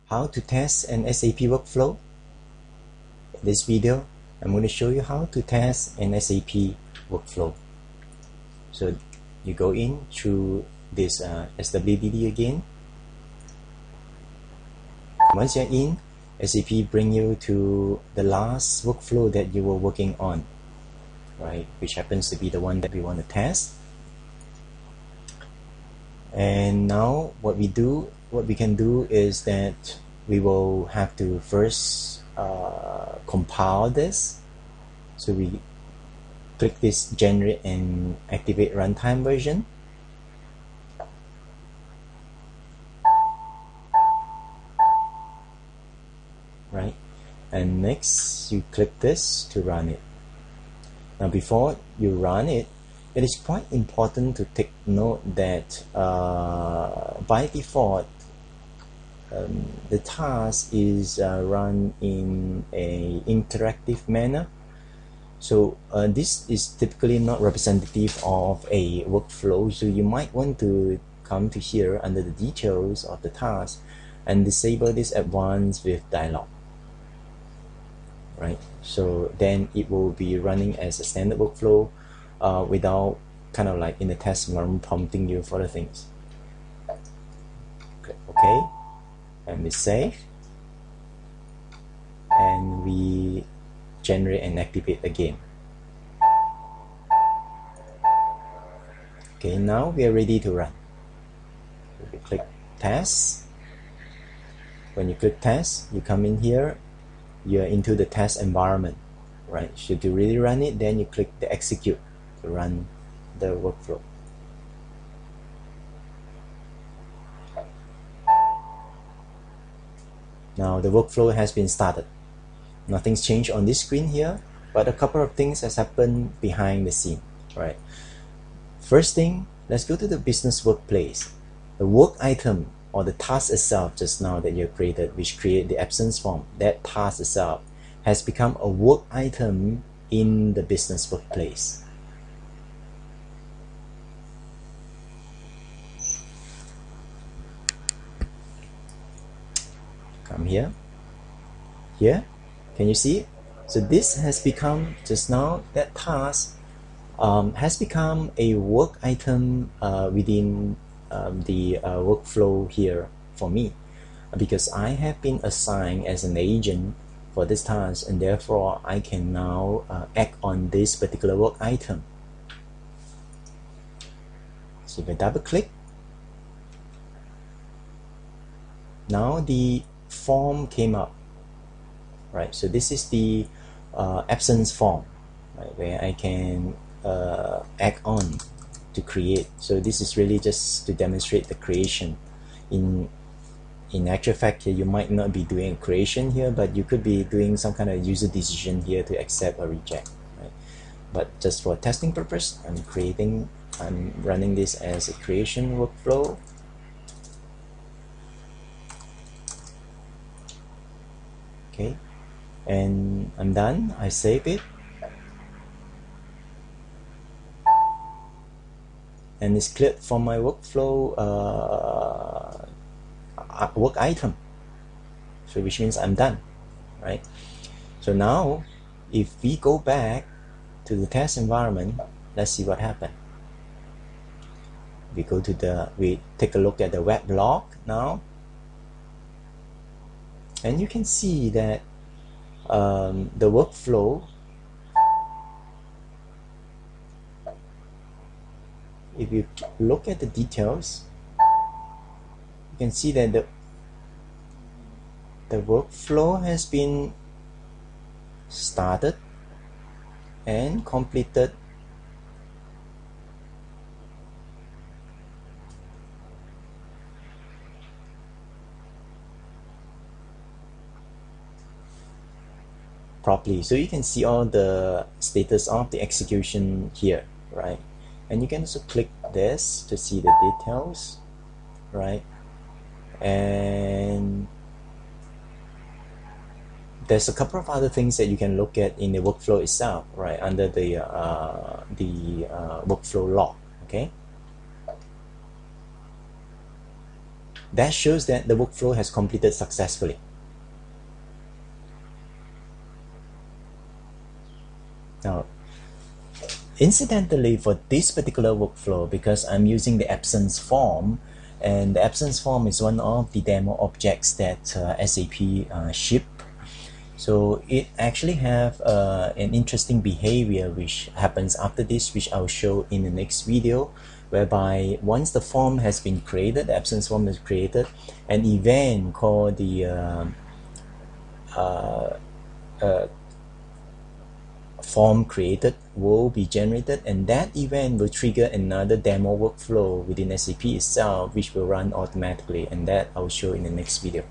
how to test an SAP workflow. In this video, I'm going to show you how to test an SAP workflow. So you go in through this SWDD again. Once you're in, SAP bring you to the last workflow that you were working on, right? Which happens to be the one that we want to test. And now what we can do is that we will have to first compile this. So we click this generate and activate runtime version. Right, and next you click this to run it. Now before you run it, it is quite important to take note that by default the task is run in a interactive manner. So this is typically not representative of a workflow, so you might want to come to here under the details of the task and disable this advanced with dialog. Right, so then it will be running as a standard workflow without kind of like in the test environment prompting you for the things. Click OK, and we save, and we generate and activate again. Okay, now we are ready to run. So we click test. When you click test, you come in here, you're into the test environment, right? Should you really run it, then you click the execute to run the workflow. Now the workflow has been started. Nothing's changed on this screen here, but a couple of things has happened behind the scene, right? First thing, let's go to the business workplace. The work item or the task itself just now that you created, which create the absence form, that task itself has become a work item in the business workplace. Come here. Here, can you see it? So this has become just now, that task has become a work item within the workflow here for me, because I have been assigned as an agent for this task, and therefore I can now act on this particular work item. So if I double click, now the form came up, right? So this is the absence form, right, where I can act on to create. So this is really just to demonstrate the creation. In actual fact, here you might not be doing a creation here, but you could be doing some kind of user decision here to accept or reject, right? But just for testing purpose, I'm running this as a creation workflow. Okay, and I'm done. I save it, and it's cleared from my workflow work item. So which means I'm done, right? So now if we go back to the test environment, let's see what happened. We take a look at the web log now, and you can see that the workflow, if you look at the details, you can see that the workflow has been started and completed properly. So you can see all the status of the execution here, right? And you can also click this to see the details, right? And there's a couple of other things that you can look at in the workflow itself, right, under the workflow log. Okay, That shows that the workflow has completed successfully. Now, incidentally, for this particular workflow, because I'm using the absence form, and the absence form is one of the demo objects that SAP ship. So it actually have an interesting behavior which happens after this, which I'll show in the next video, whereby once the form has been created, the absence form is created, an event called the form created will be generated, and that event will trigger another demo workflow within SAP itself, which will run automatically, and that I'll show in the next video.